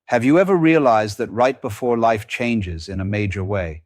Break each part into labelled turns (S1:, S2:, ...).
S1: Have you ever realized that right before life changes in a major way,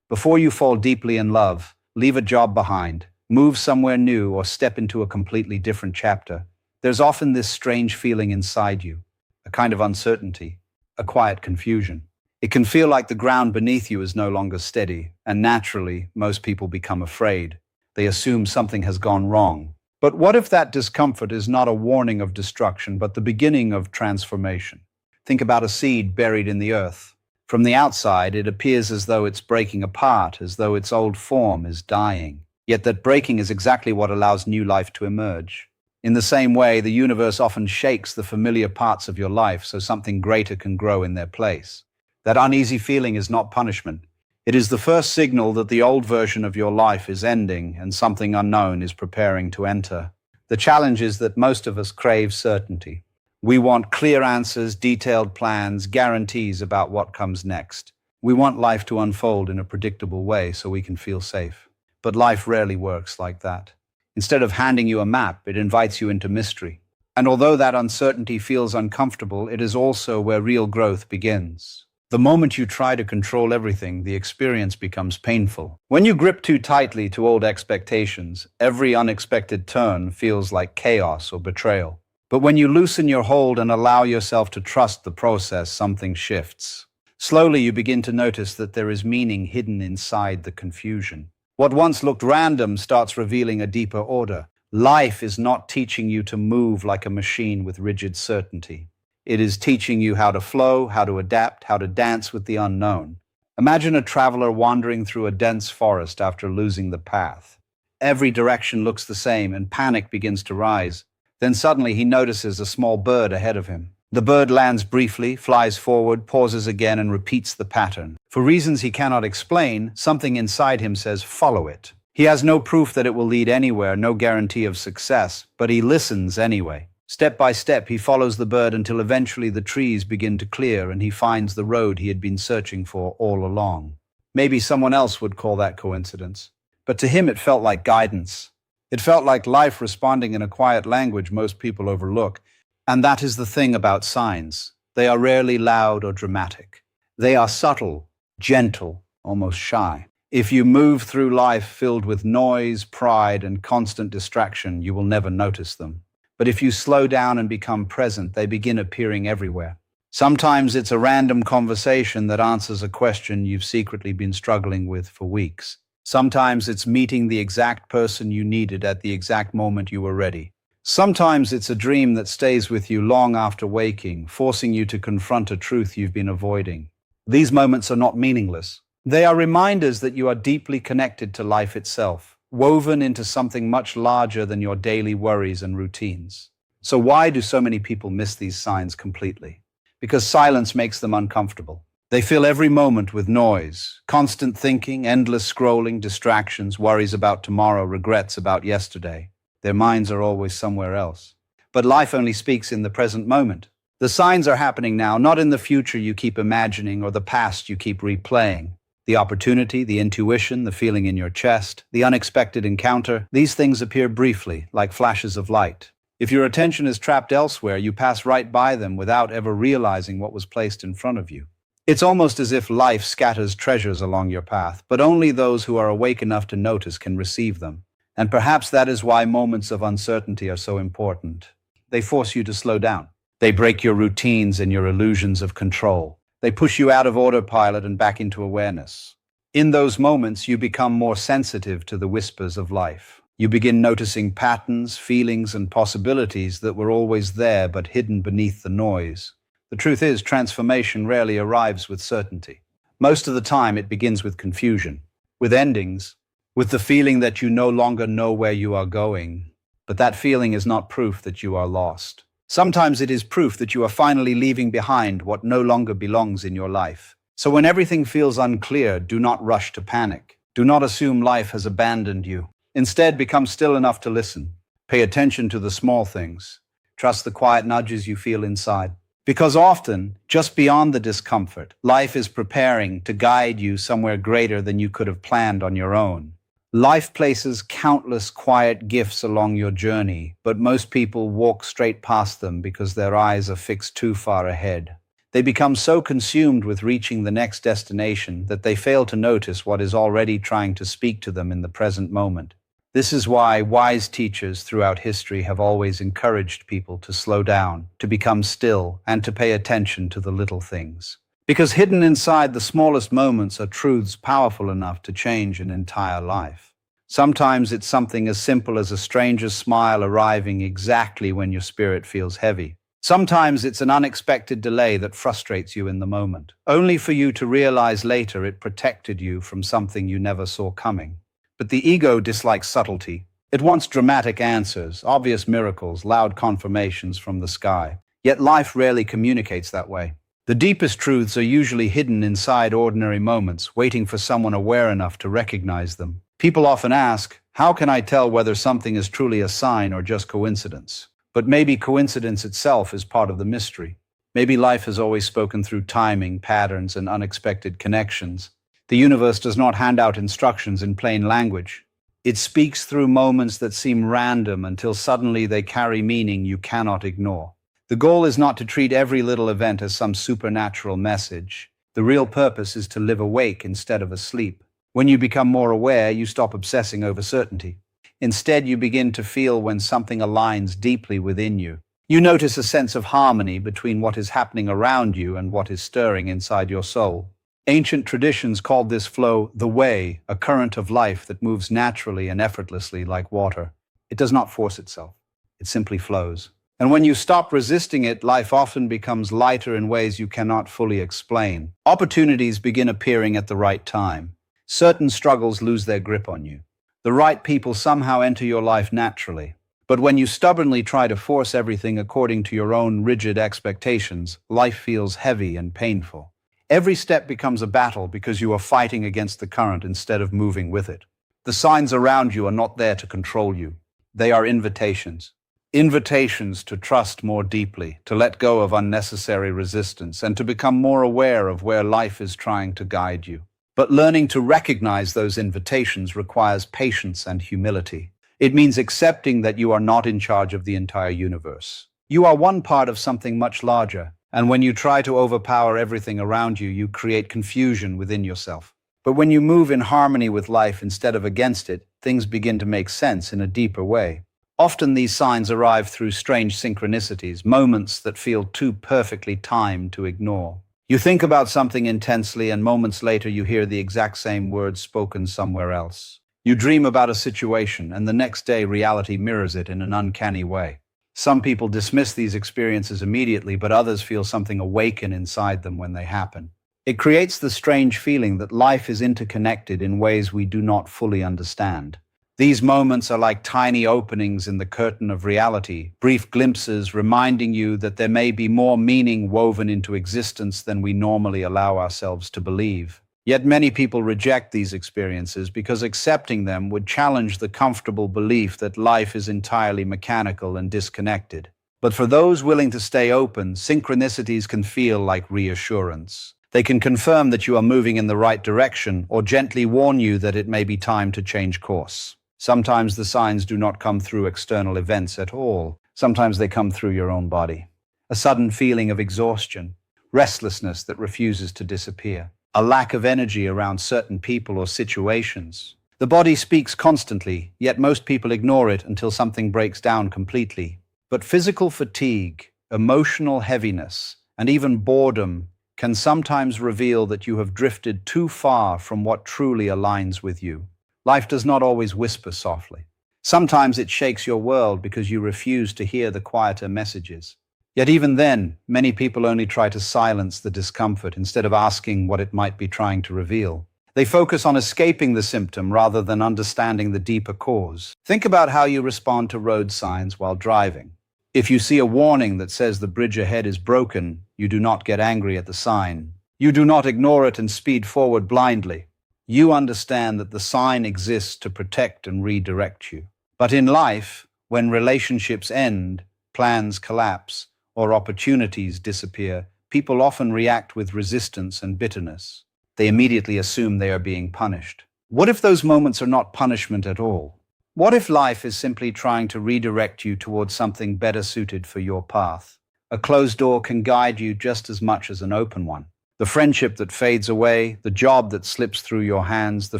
S1: before you fall deeply in love, leave a job behind, move somewhere new, or step into a completely different chapter, there's often this strange feeling inside you, a kind of uncertainty, a quiet confusion. It can feel like the ground beneath you is no longer steady, and naturally, most people become afraid. They assume something has gone wrong. But what if that discomfort is not a warning of destruction, but the beginning of transformation? Think about a seed buried in the earth. From the outside, it appears as though it's breaking apart, as though its old form is dying. Yet that breaking is exactly what allows new life to emerge. In the same way, the universe often shakes the familiar parts of your life so something greater can grow in their place. That uneasy feeling is not punishment. It is the first signal that the old version of your life is ending and something unknown is preparing to enter. The challenge is that most of us crave certainty. We want clear answers, detailed plans, guarantees about what comes next. We want life to unfold in a predictable way so we can feel safe. But life rarely works like that. Instead of handing you a map, it invites you into mystery. And although that uncertainty feels uncomfortable, it is also where real growth begins. The moment you try to control everything, the experience becomes painful. When you grip too tightly to old expectations, every unexpected turn feels like chaos or betrayal. But when you loosen your hold and allow yourself to trust the process, something shifts. Slowly, you begin to notice that there is meaning hidden inside the confusion. What once looked random starts revealing a deeper order. Life is not teaching you to move like a machine with rigid certainty. It is teaching you how to flow, how to adapt, how to dance with the unknown. Imagine a traveler wandering through a dense forest after losing the path. Every direction looks the same and panic begins to rise. Then suddenly he notices a small bird ahead of him. The bird lands briefly, flies forward, pauses again, and repeats the pattern. For reasons he cannot explain, something inside him says, "Follow it." He has no proof that it will lead anywhere, no guarantee of success, but he listens anyway. Step by step, he follows the bird until eventually the trees begin to clear and he finds the road he had been searching for all along. Maybe someone else would call that coincidence, but to him it felt like guidance. It felt like life responding in a quiet language most people overlook. And that is the thing about signs. They are rarely loud or dramatic. They are subtle, gentle, almost shy. If you move through life filled with noise, pride, and constant distraction, you will never notice them. But if you slow down and become present, they begin appearing everywhere. Sometimes it's a random conversation that answers a question you've secretly been struggling with for weeks. Sometimes it's meeting the exact person you needed at the exact moment you were ready. Sometimes it's a dream that stays with you long after waking, forcing you to confront a truth you've been avoiding. These moments are not meaningless. They are reminders that you are deeply connected to life itself, woven into something much larger than your daily worries and routines. So why do so many people miss these signs completely? Because silence makes them uncomfortable. They fill every moment with noise, constant thinking, endless scrolling, distractions, worries about tomorrow, regrets about yesterday. Their minds are always somewhere else. But life only speaks in the present moment. The signs are happening now, not in the future you keep imagining or the past you keep replaying. The opportunity, the intuition, the feeling in your chest, the unexpected encounter, these things appear briefly, like flashes of light. If your attention is trapped elsewhere, you pass right by them without ever realizing what was placed in front of you. It's almost as if life scatters treasures along your path, but only those who are awake enough to notice can receive them. And perhaps that is why moments of uncertainty are so important. They force you to slow down. They break your routines and your illusions of control. They push you out of autopilot and back into awareness. In those moments, you become more sensitive to the whispers of life. You begin noticing patterns, feelings, and possibilities that were always there but hidden beneath the noise. The truth is, transformation rarely arrives with certainty. Most of the time, it begins with confusion, with endings, with the feeling that you no longer know where you are going. But that feeling is not proof that you are lost. Sometimes it is proof that you are finally leaving behind what no longer belongs in your life. So when everything feels unclear, do not rush to panic. Do not assume life has abandoned you. Instead, become still enough to listen. Pay attention to the small things. Trust the quiet nudges you feel inside. Because often, just beyond the discomfort, life is preparing to guide you somewhere greater than you could have planned on your own. Life places countless quiet gifts along your journey, but most people walk straight past them because their eyes are fixed too far ahead. They become so consumed with reaching the next destination that they fail to notice what is already trying to speak to them in the present moment. This is why wise teachers throughout history have always encouraged people to slow down, to become still, and to pay attention to the little things. Because hidden inside the smallest moments are truths powerful enough to change an entire life. Sometimes it's something as simple as a stranger's smile arriving exactly when your spirit feels heavy. Sometimes it's an unexpected delay that frustrates you in the moment, only for you to realize later it protected you from something you never saw coming. But the ego dislikes subtlety. It wants dramatic answers, obvious miracles, loud confirmations from the sky. Yet life rarely communicates that way. The deepest truths are usually hidden inside ordinary moments, waiting for someone aware enough to recognize them. People often ask, how can I tell whether something is truly a sign or just coincidence? But maybe coincidence itself is part of the mystery. Maybe life has always spoken through timing, patterns, and unexpected connections. The universe does not hand out instructions in plain language. It speaks through moments that seem random until suddenly they carry meaning you cannot ignore. The goal is not to treat every little event as some supernatural message. The real purpose is to live awake instead of asleep. When you become more aware, you stop obsessing over certainty. Instead, you begin to feel when something aligns deeply within you. You notice a sense of harmony between what is happening around you and what is stirring inside your soul. Ancient traditions called this flow the way, a current of life that moves naturally and effortlessly like water. It does not force itself. It simply flows. And when you stop resisting it, life often becomes lighter in ways you cannot fully explain. Opportunities begin appearing at the right time. Certain struggles lose their grip on you. The right people somehow enter your life naturally. But when you stubbornly try to force everything according to your own rigid expectations, life feels heavy and painful. Every step becomes a battle because you are fighting against the current instead of moving with it. The signs around you are not there to control you. They are invitations. Invitations to trust more deeply, to let go of unnecessary resistance, and to become more aware of where life is trying to guide you. But learning to recognize those invitations requires patience and humility. It means accepting that you are not in charge of the entire universe. You are one part of something much larger, and when you try to overpower everything around you, you create confusion within yourself. But when you move in harmony with life instead of against it, things begin to make sense in a deeper way. Often these signs arrive through strange synchronicities, moments that feel too perfectly timed to ignore. You think about something intensely, and moments later you hear the exact same words spoken somewhere else. You dream about a situation, and the next day reality mirrors it in an uncanny way. Some people dismiss these experiences immediately, but others feel something awaken inside them when they happen. It creates the strange feeling that life is interconnected in ways we do not fully understand. These moments are like tiny openings in the curtain of reality, brief glimpses reminding you that there may be more meaning woven into existence than we normally allow ourselves to believe. Yet many people reject these experiences because accepting them would challenge the comfortable belief that life is entirely mechanical and disconnected. But for those willing to stay open, synchronicities can feel like reassurance. They can confirm that you are moving in the right direction or gently warn you that it may be time to change course. Sometimes the signs do not come through external events at all. Sometimes they come through your own body. A sudden feeling of exhaustion, restlessness that refuses to disappear, a lack of energy around certain people or situations. The body speaks constantly, yet most people ignore it until something breaks down completely. But physical fatigue, emotional heaviness, and even boredom can sometimes reveal that you have drifted too far from what truly aligns with you. Life does not always whisper softly. Sometimes it shakes your world because you refuse to hear the quieter messages. Yet even then, many people only try to silence the discomfort instead of asking what it might be trying to reveal. They focus on escaping the symptom rather than understanding the deeper cause. Think about how you respond to road signs while driving. If you see a warning that says the bridge ahead is broken, you do not get angry at the sign. You do not ignore it and speed forward blindly. You understand that the sign exists to protect and redirect you. But in life, when relationships end, plans collapse, or opportunities disappear, people often react with resistance and bitterness. They immediately assume they are being punished. What if those moments are not punishment at all? What if life is simply trying to redirect you towards something better suited for your path? A closed door can guide you just as much as an open one. The friendship that fades away, the job that slips through your hands, the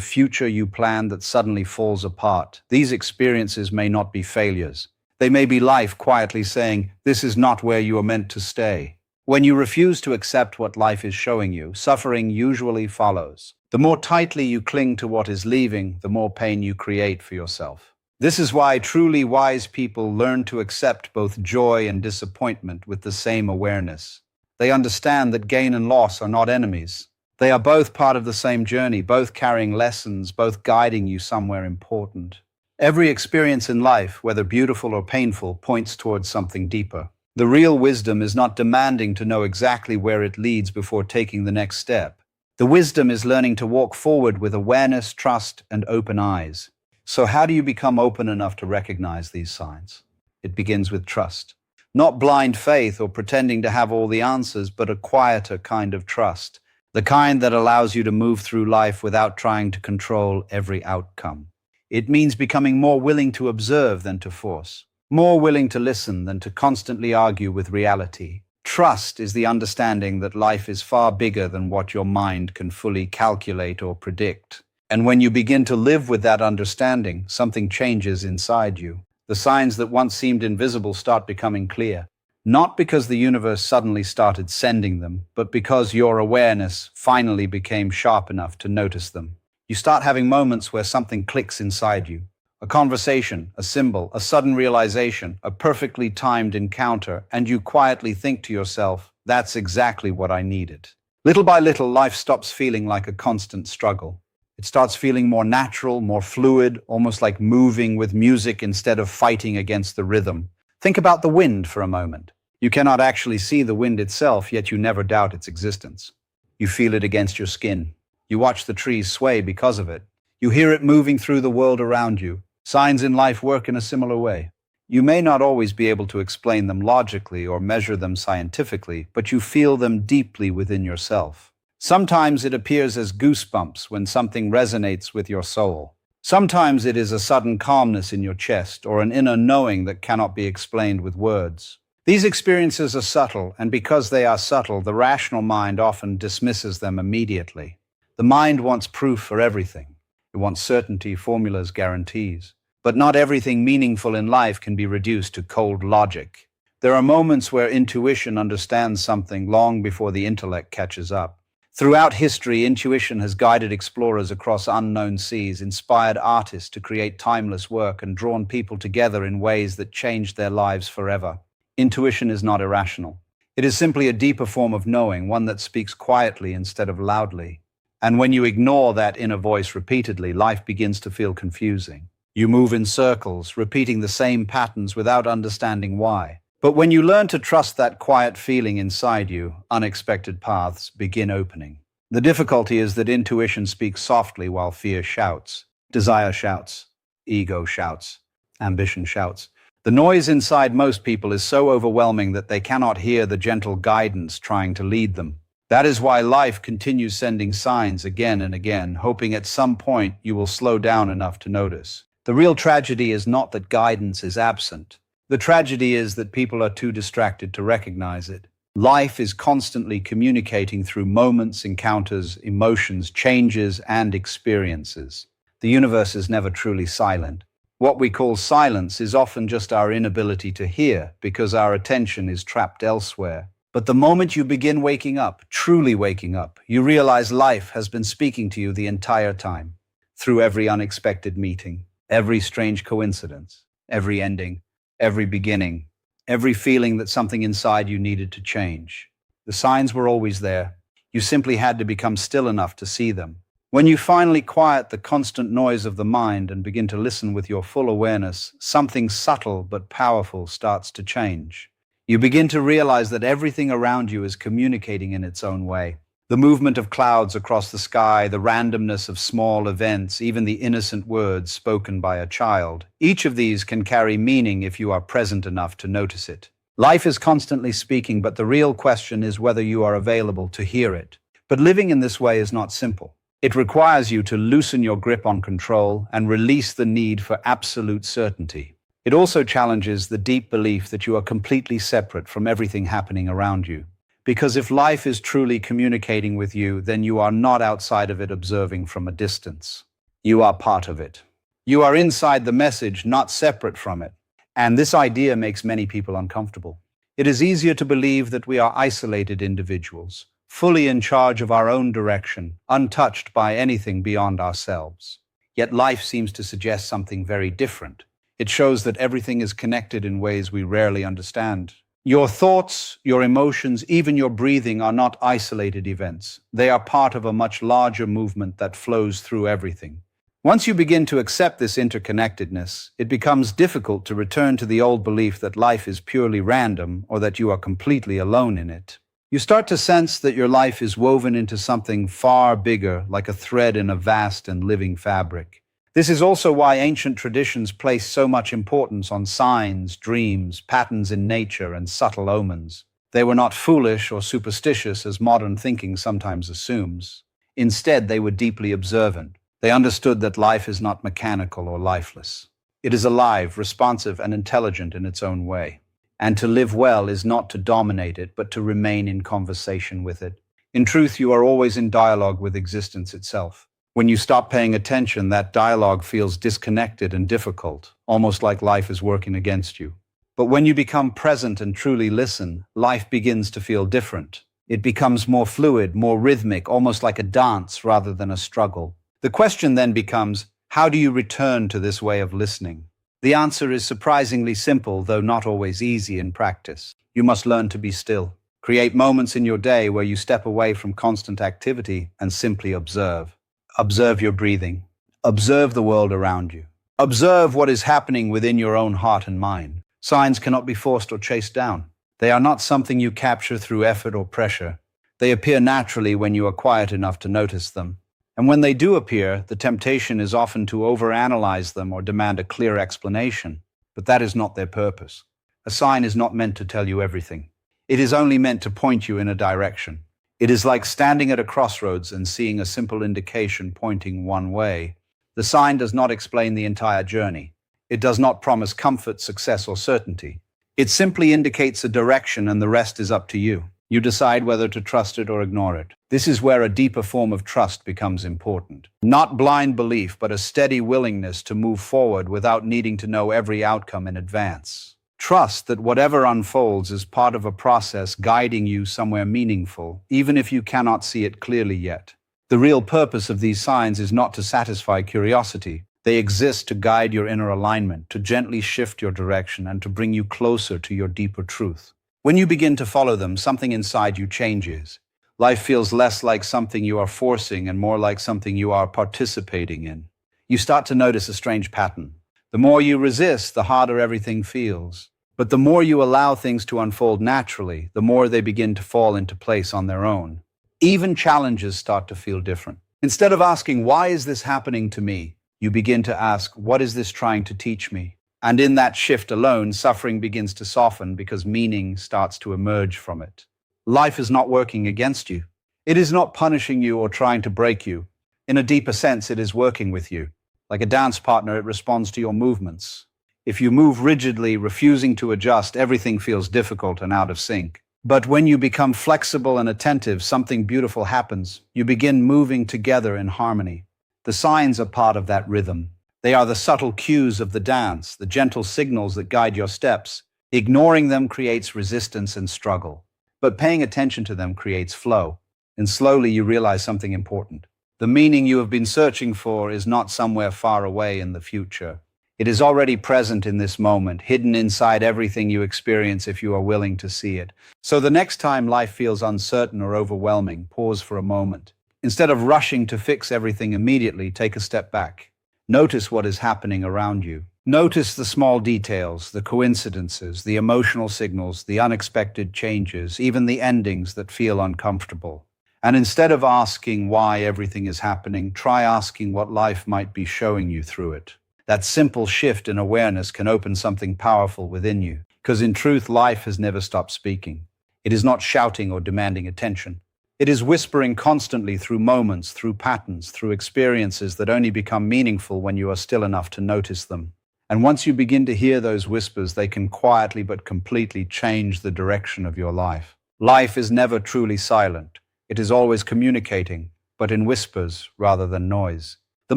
S1: future you plan that suddenly falls apart. These experiences may not be failures. They may be life quietly saying, "This is not where you are meant to stay." When you refuse to accept what life is showing you, suffering usually follows. The more tightly you cling to what is leaving, the more pain you create for yourself. This is why truly wise people learn to accept both joy and disappointment with the same awareness. They understand that gain and loss are not enemies. They are both part of the same journey, both carrying lessons, both guiding you somewhere important. Every experience in life, whether beautiful or painful, points towards something deeper. The real wisdom is not demanding to know exactly where it leads before taking the next step. The wisdom is learning to walk forward with awareness, trust, and open eyes. So how do you become open enough to recognize these signs? It begins with trust. Not blind faith or pretending to have all the answers, but a quieter kind of trust. The kind that allows you to move through life without trying to control every outcome. It means becoming more willing to observe than to force. More willing to listen than to constantly argue with reality. Trust is the understanding that life is far bigger than what your mind can fully calculate or predict. And when you begin to live with that understanding, something changes inside you. The signs that once seemed invisible start becoming clear. Not because the universe suddenly started sending them, but because your awareness finally became sharp enough to notice them. You start having moments where something clicks inside you. A conversation, a symbol, a sudden realization, a perfectly timed encounter, and you quietly think to yourself, "That's exactly what I needed." Little by little, life stops feeling like a constant struggle. It starts feeling more natural, more fluid, almost like moving with music instead of fighting against the rhythm. Think about the wind for a moment. You cannot actually see the wind itself, yet you never doubt its existence. You feel it against your skin. You watch the trees sway because of it. You hear it moving through the world around you. Signs in life work in a similar way. You may not always be able to explain them logically or measure them scientifically, but you feel them deeply within yourself. Sometimes it appears as goosebumps when something resonates with your soul. Sometimes it is a sudden calmness in your chest or an inner knowing that cannot be explained with words. These experiences are subtle, and because they are subtle, the rational mind often dismisses them immediately. The mind wants proof for everything. It wants certainty, formulas, guarantees. But not everything meaningful in life can be reduced to cold logic. There are moments where intuition understands something long before the intellect catches up. Throughout history, intuition has guided explorers across unknown seas, inspired artists to create timeless work, and drawn people together in ways that changed their lives forever. Intuition is not irrational. It is simply a deeper form of knowing, one that speaks quietly instead of loudly. And when you ignore that inner voice repeatedly, life begins to feel confusing. You move in circles, repeating the same patterns without understanding why. But when you learn to trust that quiet feeling inside you, unexpected paths begin opening. The difficulty is that intuition speaks softly while fear shouts. Desire shouts. Ego shouts. Ambition shouts. The noise inside most people is so overwhelming that they cannot hear the gentle guidance trying to lead them. That is why life continues sending signs again and again, hoping at some point you will slow down enough to notice. The real tragedy is not that guidance is absent. The tragedy is that people are too distracted to recognize it. Life is constantly communicating through moments, encounters, emotions, changes, and experiences. The universe is never truly silent. What we call silence is often just our inability to hear because our attention is trapped elsewhere. But the moment you begin waking up, truly waking up, you realize life has been speaking to you the entire time. Through every unexpected meeting, every strange coincidence, every ending, every beginning, every feeling that something inside you needed to change. The signs were always there. You simply had to become still enough to see them. When you finally quiet the constant noise of the mind and begin to listen with your full awareness, something subtle but powerful starts to change. You begin to realize that everything around you is communicating in its own way. The movement of clouds across the sky, the randomness of small events, even the innocent words spoken by a child. Each of these can carry meaning if you are present enough to notice it. Life is constantly speaking, but the real question is whether you are available to hear it. But living in this way is not simple. It requires you to loosen your grip on control and release the need for absolute certainty. It also challenges the deep belief that you are completely separate from everything happening around you. Because if life is truly communicating with you, then you are not outside of it observing from a distance. You are part of it. You are inside the message, not separate from it. And this idea makes many people uncomfortable. It is easier to believe that we are isolated individuals, fully in charge of our own direction, untouched by anything beyond ourselves. Yet life seems to suggest something very different. It shows that everything is connected in ways we rarely understand. Your thoughts, your emotions, even your breathing are not isolated events. They are part of a much larger movement that flows through everything. Once you begin to accept this interconnectedness, it becomes difficult to return to the old belief that life is purely random or that you are completely alone in it. You start to sense that your life is woven into something far bigger, like a thread in a vast and living fabric. This is also why ancient traditions place so much importance on signs, dreams, patterns in nature, and subtle omens. They were not foolish or superstitious as modern thinking sometimes assumes. Instead, they were deeply observant. They understood that life is not mechanical or lifeless. It is alive, responsive, and intelligent in its own way. And to live well is not to dominate it, but to remain in conversation with it. In truth, you are always in dialogue with existence itself. When you stop paying attention, that dialogue feels disconnected and difficult, almost like life is working against you. But when you become present and truly listen, life begins to feel different. It becomes more fluid, more rhythmic, almost like a dance rather than a struggle. The question then becomes, how do you return to this way of listening? The answer is surprisingly simple, though not always easy in practice. You must learn to be still. Create moments in your day where you step away from constant activity and simply observe. Observe your breathing. Observe the world around you. Observe what is happening within your own heart and mind. Signs cannot be forced or chased down. They are not something you capture through effort or pressure. They appear naturally when you are quiet enough to notice them. And when they do appear, the temptation is often to overanalyze them or demand a clear explanation. But that is not their purpose. A sign is not meant to tell you everything. It is only meant to point you in a direction. It is like standing at a crossroads and seeing a simple indication pointing one way. The sign does not explain the entire journey. It does not promise comfort, success, or certainty. It simply indicates a direction, and the rest is up to you. You decide whether to trust it or ignore it. This is where a deeper form of trust becomes important. Not blind belief, but a steady willingness to move forward without needing to know every outcome in advance. Trust that whatever unfolds is part of a process guiding you somewhere meaningful, even if you cannot see it clearly yet. The real purpose of these signs is not to satisfy curiosity. They exist to guide your inner alignment, to gently shift your direction, and to bring you closer to your deeper truth. When you begin to follow them, something inside you changes. Life feels less like something you are forcing and more like something you are participating in. You start to notice a strange pattern. The more you resist, the harder everything feels. But the more you allow things to unfold naturally, the more they begin to fall into place on their own. Even challenges start to feel different. Instead of asking, why is this happening to me? You begin to ask, what is this trying to teach me? And in that shift alone, suffering begins to soften because meaning starts to emerge from it. Life is not working against you. It is not punishing you or trying to break you. In a deeper sense, it is working with you. Like a dance partner, it responds to your movements. If you move rigidly, refusing to adjust, everything feels difficult and out of sync. But when you become flexible and attentive, something beautiful happens. You begin moving together in harmony. The signs are part of that rhythm. They are the subtle cues of the dance, the gentle signals that guide your steps. Ignoring them creates resistance and struggle. But paying attention to them creates flow. And slowly you realize something important. The meaning you have been searching for is not somewhere far away in the future. It is already present in this moment, hidden inside everything you experience if you are willing to see it. So the next time life feels uncertain or overwhelming, pause for a moment. Instead of rushing to fix everything immediately, take a step back. Notice what is happening around you. Notice the small details, the coincidences, the emotional signals, the unexpected changes, even the endings that feel uncomfortable. And instead of asking why everything is happening, try asking what life might be showing you through it. That simple shift in awareness can open something powerful within you, because in truth, life has never stopped speaking. It is not shouting or demanding attention. It is whispering constantly through moments, through patterns, through experiences that only become meaningful when you are still enough to notice them. And once you begin to hear those whispers, they can quietly but completely change the direction of your life. Life is never truly silent. It is always communicating, but in whispers rather than noise. The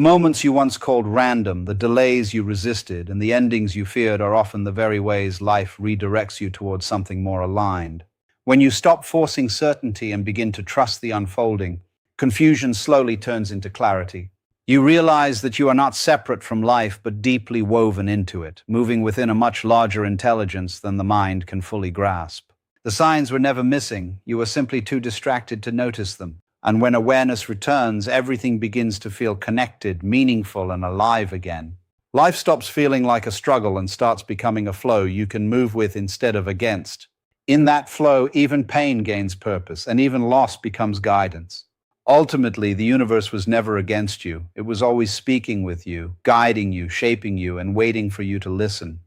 S1: moments you once called random, the delays you resisted, and the endings you feared are often the very ways life redirects you towards something more aligned. When you stop forcing certainty and begin to trust the unfolding, confusion slowly turns into clarity. You realize that you are not separate from life but deeply woven into it, moving within a much larger intelligence than the mind can fully grasp. The signs were never missing, you were simply too distracted to notice them. And when awareness returns, everything begins to feel connected, meaningful, and alive again. Life stops feeling like a struggle and starts becoming a flow you can move with instead of against. In that flow, even pain gains purpose, and even loss becomes guidance. Ultimately, the universe was never against you. It was always speaking with you, guiding you, shaping you, and waiting for you to listen.